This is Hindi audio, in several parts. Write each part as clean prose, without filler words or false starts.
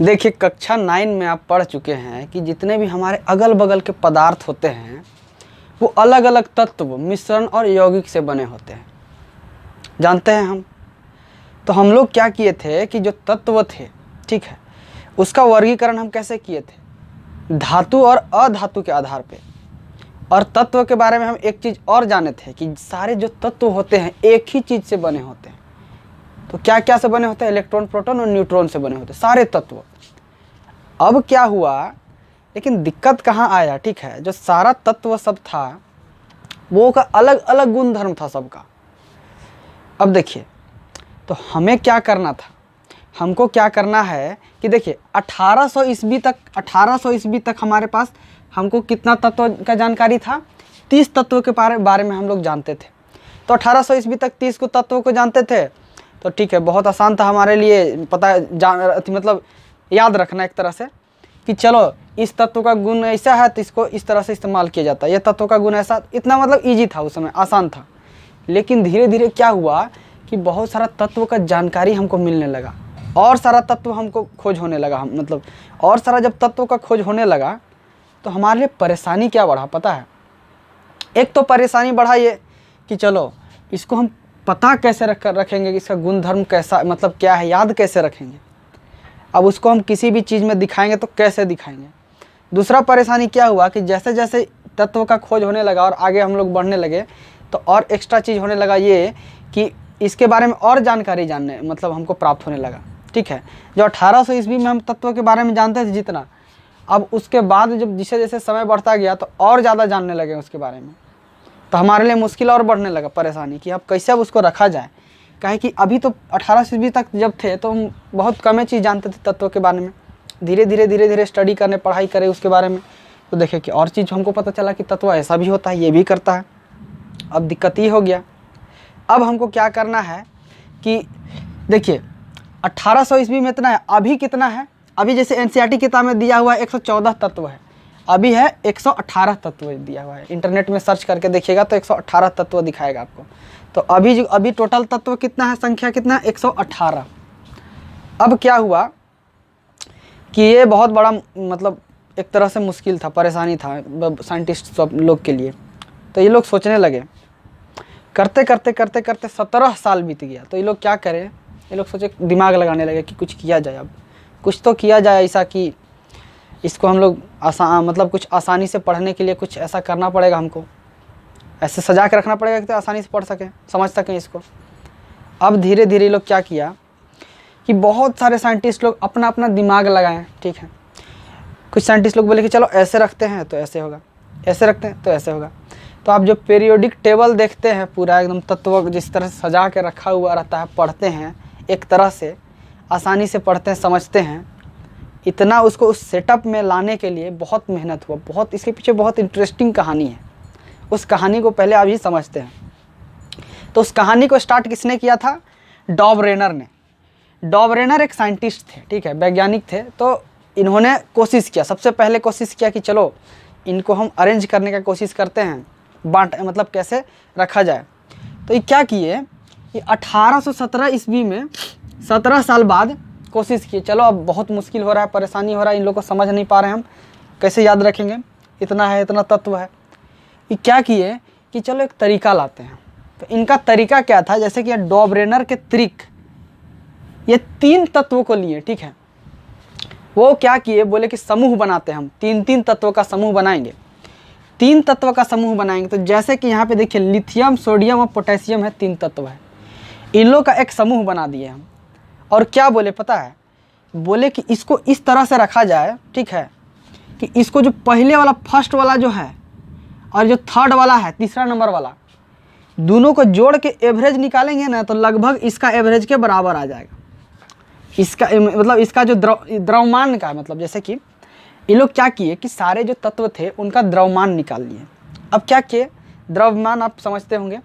देखिए कक्षा 9 में आप पढ़ चुके हैं कि जितने भी हमारे अगल बगल के पदार्थ होते हैं वो अलग अलग तत्व, मिश्रण और यौगिक से बने होते हैं, जानते हैं हम। तो हम लोग क्या किए थे कि जो तत्व थे, ठीक है, उसका वर्गीकरण हम कैसे किए थे, धातु और अधातु के आधार पे। और तत्व के बारे में हम एक चीज़ और जाने थे कि सारे जो तत्व होते हैं एक ही चीज़ से बने होते हैं। तो क्या क्या से बने होते हैं? इलेक्ट्रॉन, प्रोटॉन और न्यूट्रॉन से बने होते हैं सारे तत्व। अब क्या हुआ, लेकिन दिक्कत कहाँ आया, ठीक है, जो सारा तत्व सब था वो का अलग अलग गुण धर्म था सबका। अब देखिए, तो हमें क्या करना था, हमको क्या करना है कि देखिए 1800 ईस्वी तक हमारे पास हमको कितना तत्व का जानकारी था, 30 तत्व के बारे में हम लोग जानते थे। तो 1800 ईस्वी तक 30 को तत्वों को जानते थे, तो ठीक है, बहुत आसान था हमारे लिए पता मतलब याद रखना एक तरह से कि चलो इस तत्व का गुण ऐसा है तो इसको इस तरह से इस्तेमाल किया जाता है, ये तत्व का गुण ऐसा, इतना मतलब ईजी था उस समय, आसान था। लेकिन धीरे धीरे क्या हुआ कि बहुत सारा तत्व का जानकारी हमको मिलने लगा और सारा तत्व हमको खोज होने लगा, मतलब और सारा जब तत्वों का खोज होने लगा तो हमारे लिए परेशानी क्या बढ़ा पता है? एक तो परेशानी बढ़ा ये कि चलो इसको हम पता कैसे रखेंगे कि इसका गुणधर्म कैसा, मतलब क्या है, याद कैसे रखेंगे। अब उसको हम किसी भी चीज़ में दिखाएंगे तो कैसे दिखाएंगे। दूसरा परेशानी क्या हुआ कि जैसे जैसे तत्व का खोज होने लगा और आगे हम लोग बढ़ने लगे तो और एक्स्ट्रा चीज़ होने लगा ये कि इसके बारे में और जानकारी जानने मतलब हमको प्राप्त होने लगा, ठीक है। जो 1800 ईस्वी में हम तत्व के बारे में जानते थे जितना, अब उसके बाद जब जैसे जैसे समय बढ़ता गया तो और ज़्यादा जानने लगे उसके बारे में, तो हमारे लिए मुश्किल और बढ़ने लगा, परेशानी कि अब कैसे अब उसको रखा जाए। काहे कि अभी तो 1800 ईस्वी तक जब थे तो हम बहुत कम चीज़ जानते थे तत्व के बारे में। धीरे धीरे स्टडी करने, पढ़ाई करें उसके बारे में, तो देखे कि और चीज़ हमको पता चला कि तत्व ऐसा भी होता है, ये भी करता है। अब दिक्कत ये हो गया, अब हमको क्या करना है कि देखिए 1800 ईस्वी में इतना है, अभी कितना है? अभी जैसे एनसीईआरटी किताब में दिया हुआ है 114 तत्व है, अभी है 118 तत्व दिया हुआ है। इंटरनेट में सर्च करके देखिएगा तो 118 तत्व दिखाएगा आपको। तो अभी टोटल तत्व कितना है, संख्या कितना है? 118। अब क्या हुआ कि ये बहुत बड़ा मतलब एक तरह से मुश्किल था, परेशानी था साइंटिस्ट सब लोग के लिए। तो ये लोग सोचने लगे, करते करते करते करते 17 साल बीत गया। तो ये लोग क्या करें, ये लोग सोचे, दिमाग लगाने लगे कि कुछ किया जाए, अब कुछ तो किया जाए ऐसा कि इसको हम लोग मतलब कुछ आसानी से पढ़ने के लिए कुछ ऐसा करना पड़ेगा, हमको ऐसे सजा के रखना पड़ेगा कि तो आसानी से पढ़ सकें, समझ सकें इसको। अब धीरे धीरे लोग क्या किया कि बहुत सारे साइंटिस्ट लोग अपना अपना दिमाग लगाएं, ठीक है। कुछ साइंटिस्ट लोग बोले कि चलो ऐसे रखते हैं तो ऐसे होगा, ऐसे रखते हैं तो ऐसे होगा। तो आप जो पीरियोडिक टेबल देखते हैं पूरा एकदम तत्व जिस तरह से सजा के रखा हुआ रहता है, पढ़ते हैं एक तरह से आसानी से पढ़ते हैं, समझते हैं, इतना उसको उस सेटअप में लाने के लिए बहुत मेहनत हुआ, बहुत इसके पीछे बहुत इंटरेस्टिंग कहानी है। उस कहानी को पहले अभी समझते हैं। तो उस कहानी को स्टार्ट किसने किया था? डॉब रेनर ने। डॉब रेनर एक साइंटिस्ट थे, ठीक है, वैज्ञानिक थे। तो इन्होंने कोशिश किया, सबसे पहले कोशिश किया कि चलो इनको हम अरेंज करने का कोशिश करते हैं, मतलब कैसे रखा जाए। तो ये क्या किए, ये 1817 ईस्वी में 17 साल बाद कोशिश किए, चलो अब बहुत मुश्किल हो रहा है, परेशानी हो रहा है, इन लोग को समझ नहीं पा रहे हैं, हम कैसे याद रखेंगे, इतना है, इतना तत्व है। ये क्या किए कि चलो एक तरीका लाते हैं। तो इनका तरीका क्या था, जैसे कि डॉब रेनर के ट्रिक, ये 3 तत्वों को लिए, ठीक है। वो क्या किए, बोले कि समूह बनाते हैं हम, 3-3 तत्वों का समूह बनाएंगे। 3 तत्व का समूह बनाएंगे। तो जैसे कि यहाँ पे देखिए लिथियम, सोडियम और पोटेशियम है, 3 तत्व है, इन लोग का एक समूह बना दिए हम। और क्या बोले पता है, बोले कि इसको इस तरह से रखा जाए, ठीक है, कि इसको जो पहले वाला फर्स्ट वाला जो है और जो थर्ड वाला है, तीसरा नंबर वाला, दोनों को जोड़ के एवरेज निकालेंगे ना तो लगभग इसका एवरेज के बराबर आ जाएगा। इसका मतलब इसका जो द्रव्यमान का मतलब, जैसे कि ये लोग क्या किए कि सारे जो तत्व थे उनका द्रव्यमान निकाल लिए। अब क्या किए, द्रव्यमान आप समझते होंगे,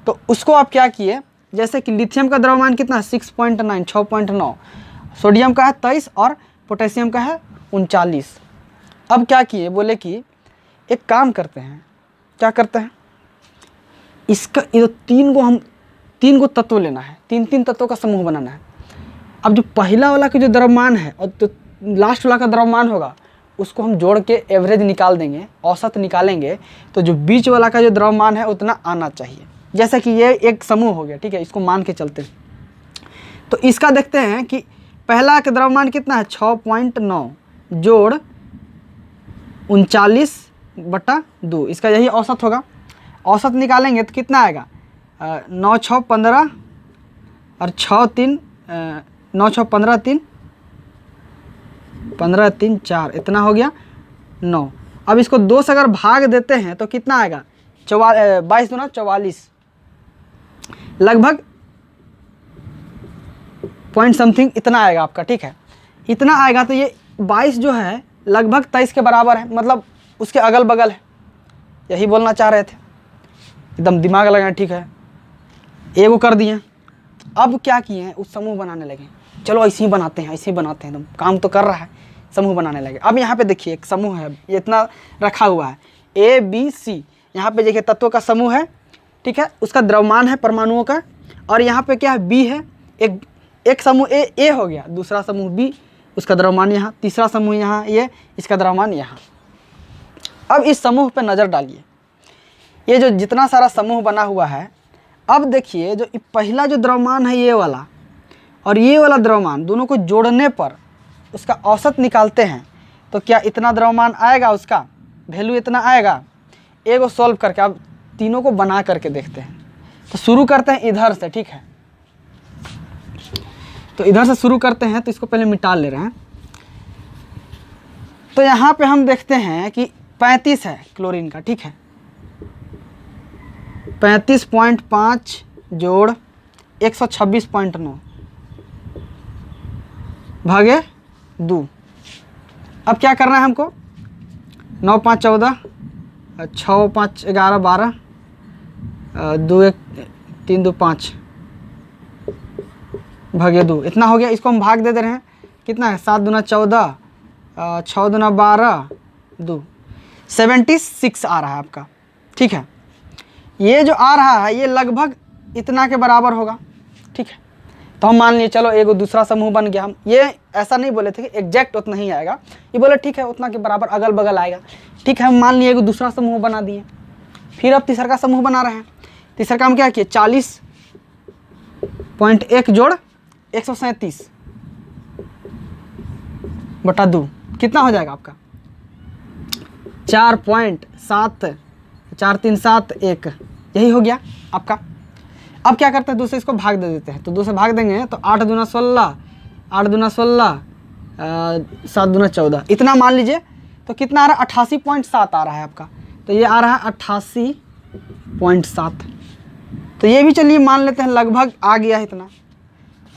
तो उसको आप क्या किए, जैसे कि लिथियम का द्रव्यमान कितना है, 6.9, 6.9, सोडियम का है 23 और पोटेशियम का है 39। अब क्या किए, बोले कि एक काम करते हैं, क्या करते हैं, इसका ये 3 तत्व लेना है, 3-3 तत्वों का समूह बनाना है। अब जो पहला वाला का जो द्रव्यमान है और जो लास्ट वाला का द्रव्यमान होगा उसको हम जोड़ के एवरेज निकाल देंगे, औसत निकालेंगे, तो जो बीच वाला का जो द्रव्यमान है उतना आना चाहिए। जैसे कि ये एक समूह हो गया, ठीक है, इसको मान के चलते हैं। तो इसका देखते हैं कि पहला का द्रव्यमान कितना है 6.9 जोड़ 39/2, इसका यही औसत होगा। औसत निकालेंगे तो कितना आएगा 9 6 15 और 6 3 9 6 15 3 15 3 4, इतना हो गया 9। अब इसको 2 से अगर भाग देते हैं तो कितना आएगा 22 दूना 44, लगभग पॉइंट समथिंग इतना आएगा आपका, ठीक है। इतना आएगा तो ये 22 जो है लगभग 23 के बराबर है, मतलब उसके अगल बगल है, यही बोलना चाह रहे थे। एकदम दिमाग लगाएं, ठीक है। एगो कर दिए, अब क्या किए हैं उस समूह बनाने लगे, चलो ऐसे ही बनाते हैं, ऐसे ही बनाते हैं, एकदम काम तो कर रहा है, समूह बनाने लगे। अब यहाँ पे देखिए एक समूह है, ये इतना रखा हुआ है ABC, यहाँ पे देखिए तत्वों का समूह है, ठीक है, उसका द्रव्यमान है परमाणुओं का, और यहाँ पे क्या है B है, एक समूह A हो गया, दूसरा समूह B, उसका द्रव्यमान यहाँ, तीसरा समूह यहाँ ये, इसका द्रव्यमान यहाँ। अब इस समूह पे नज़र डालिए, ये जो जितना सारा समूह बना हुआ है, अब देखिए जो पहला जो द्रव्यमान है ये वाला और ये वाला द्रव्यमान, दोनों को जोड़ने पर उसका औसत निकालते हैं तो क्या इतना द्रव्यमान आएगा, उसका वैल्यू इतना आएगा। एगो सॉल्व करके अब तीनों को बना करके देखते हैं। तो शुरू करते हैं इधर से, ठीक है, तो इधर से शुरू करते हैं। तो इसको पहले मिटा ले रहे हैं। तो यहाँ पे हम देखते हैं कि 35 है क्लोरीन का, ठीक है, 35.5 जोड़ 126.9 भागे 2। अब क्या करना है हमको, 9 5 14, 6 5 11 12, 2 1 3 2 5 भागे 2, इतना हो गया। इसको हम भाग दे रहे हैं, कितना है 7 दूना 14, 6 दूना 12, 2, 76 आ रहा है आपका, ठीक है। ये जो आ रहा है ये लगभग इतना के बराबर होगा, ठीक है। तो हम मान लिए चलो एगो दूसरा समूह बन गया। हम ये ऐसा नहीं बोले थे कि एग्जैक्ट उतना ही आएगा, ये बोले ठीक है उतना के बराबर अगल बगल आएगा, ठीक है। हम मान लिए एगो दूसरा समूह बना दिए, फिर अब तीसरा का समूह बना रहे हैं। तीसरा का हम क्या किए 40.1 जोड़ 137/2, कितना हो जाएगा आपका 4.7 4 3 7 1, यही हो गया आपका। अब क्या करते हैं, 2 से इसको भाग दे देते हैं। तो 2 से भाग देंगे तो 8 दूना 16, 8 दूना 16, 7 दूना 14, इतना मान लीजिए। तो कितना आ रहा है 88.7 आ रहा है आपका। तो ये आ रहा है 88.7। तो ये भी चलिए मान लेते हैं लगभग आ गया है, इतना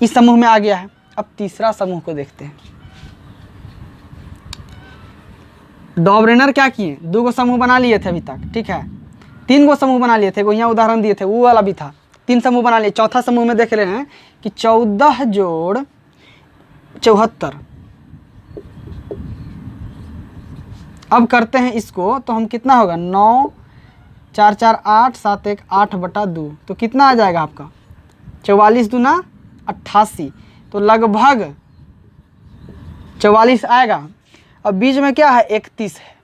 इस समूह में आ गया है। अब तीसरा समूह को देखते हैं। डॉबरेनर क्या किए, 2 गो समूह बना लिए थे अभी तक, ठीक है, 3 गो समूह बना लिए थे, वो यहाँ उदाहरण दिए थे, वो वाला भी था, 3 समूह बना लिए। चौथा समूह में देख रहे हैं कि 14 जोड़ 74। अब करते हैं इसको, तो हम कितना होगा 9 4 4 8 7 1 8/2, तो कितना आ जाएगा आपका 44 दूना 88, तो लगभग 44 आएगा। अब बीच में क्या है 31 है।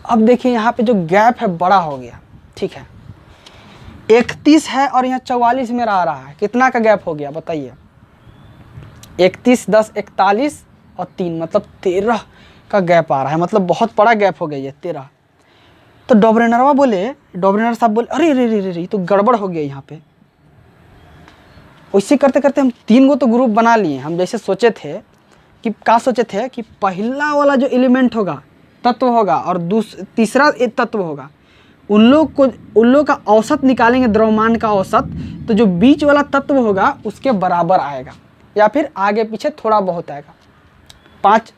अब देखिए यहाँ पे जो गैप है बड़ा हो गया, ठीक है, 31 है और यहाँ 44 में आ रहा है, कितना का गैप हो गया बताइए, 31 10 41 और 3, मतलब 13 का गैप आ रहा है, मतलब बहुत बड़ा गैप हो गया ये 13। तो डॉबरेनर साहब बोले अरे रे रे रे तो गड़बड़ हो गया यहाँ पे। वैसे करते करते हम 3 गो तो ग्रुप बना लिए। हम जैसे सोचे थे कि पहला वाला जो एलिमेंट होगा, तत्व होगा, और तीसरा एक तत्व होगा, उन लोग का औसत निकालेंगे, द्रव्यमान का औसत, तो जो बीच वाला तत्व होगा उसके बराबर आएगा, या फिर आगे पीछे थोड़ा बहुत आएगा, 5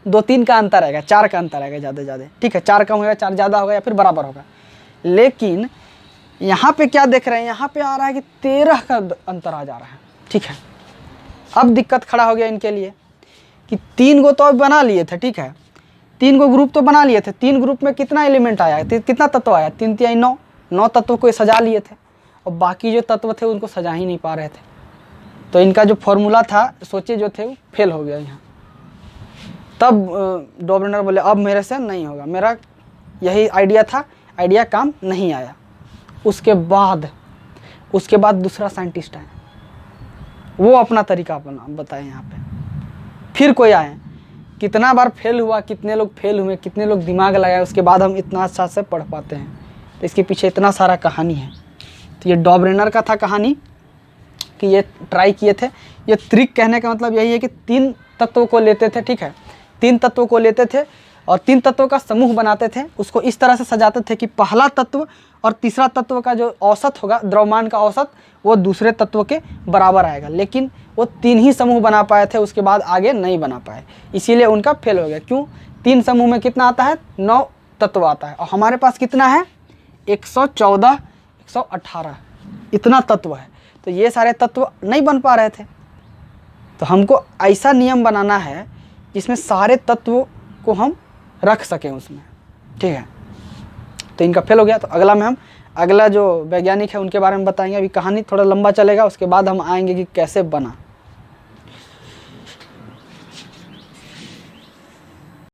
2 3 का अंतर आएगा, 4 का अंतर आएगा ज़्यादा, ठीक है, 4 कम होगा 4 ज़्यादा होगा या फिर बराबर होगा। लेकिन यहाँ पे क्या देख रहे हैं, यहाँ पे आ रहा है कि 13 का अंतर आ जा रहा है, ठीक है। अब दिक्कत खड़ा हो गया इनके लिए कि 3 गो तो बना लिए थे, ठीक है, 3 गो ग्रुप तो बना लिए थे, 3 ग्रुप में कितना एलिमेंट आया, कितना तत्व आया, 3 3 9 तत्वों को सजा लिए थे, और बाकी जो तत्व थे उनको सजा ही नहीं पा रहे थे। तो इनका जो फॉर्मूला था सोचे जो थे वो फेल हो गया यहाँ। तब डॉबरेनर बोले अब मेरे से नहीं होगा, मेरा यही आइडिया था, आइडिया काम नहीं आया। उसके बाद दूसरा साइंटिस्ट आया, वो अपना तरीका बताए यहाँ पे। फिर कोई आए, कितना बार फेल हुआ, कितने लोग फेल हुए, कितने लोग दिमाग लगाए, उसके बाद हम इतना अच्छा से पढ़ पाते हैं। तो इसके पीछे इतना सारा कहानी है। तो ये डॉबरेनर का था कहानी कि ये ट्राई किए थे। ये ट्रिक कहने का मतलब यही है कि 3 तत्वों को लेते थे, ठीक है, 3 तत्वों को लेते थे और 3 तत्वों का समूह बनाते थे। उसको इस तरह से सजाते थे कि पहला तत्व और तीसरा तत्व का जो औसत होगा, द्रव्यमान का औसत, वो दूसरे तत्व के बराबर आएगा। लेकिन वो 3 ही समूह बना पाए थे, उसके बाद आगे नहीं बना पाए, इसीलिए उनका फेल हो गया। क्यों? 3 समूह में कितना आता है? 9 तत्व आता है और हमारे पास कितना है? 114, 118 इतना तत्व है। तो ये सारे तत्व नहीं बन पा रहे थे। तो हमको ऐसा नियम बनाना है जिसमें सारे तत्वों को हम रख सकें उसमें, ठीक है। तो इनका फेल हो गया। तो अगला जो वैज्ञानिक है उनके बारे में बताएंगे। अभी कहानी थोड़ा लंबा चलेगा, उसके बाद हम आएंगे कि कैसे बना।